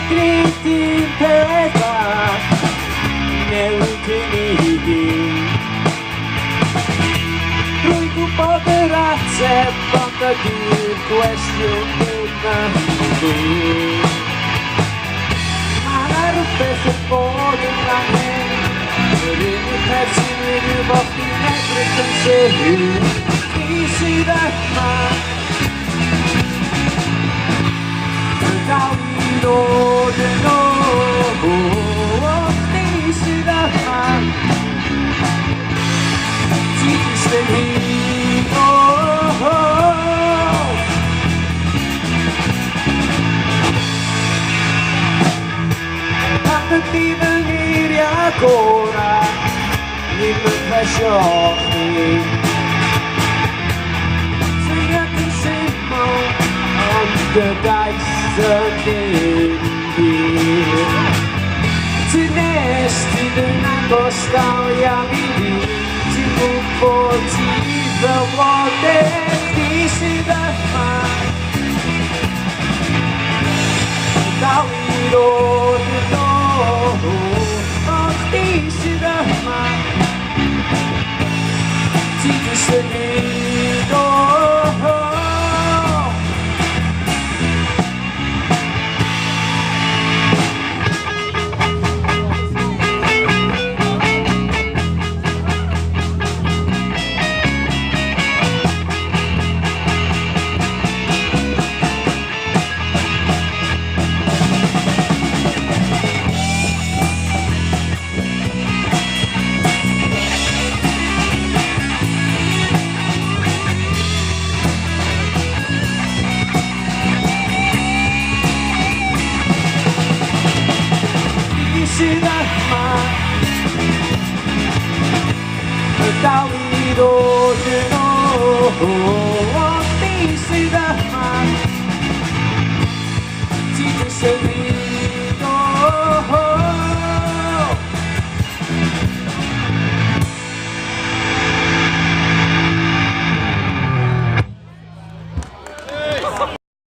Kryty pepa Neutini Lui poderazze Porta di questione Ma la ruppe se pode la me Rini pezzi di bocchi negri pensieri Chi si derma Davino de nuovo Chi si derma Ti svegli Di venire ancora in fascioni Svegliati insieme on the dice Tenesti una storia di un po' di vuote Chi si derma Davvero di nuovo Ti si derma Ti seguito Si derma Davvero di nuovo Ti si derma Ti sei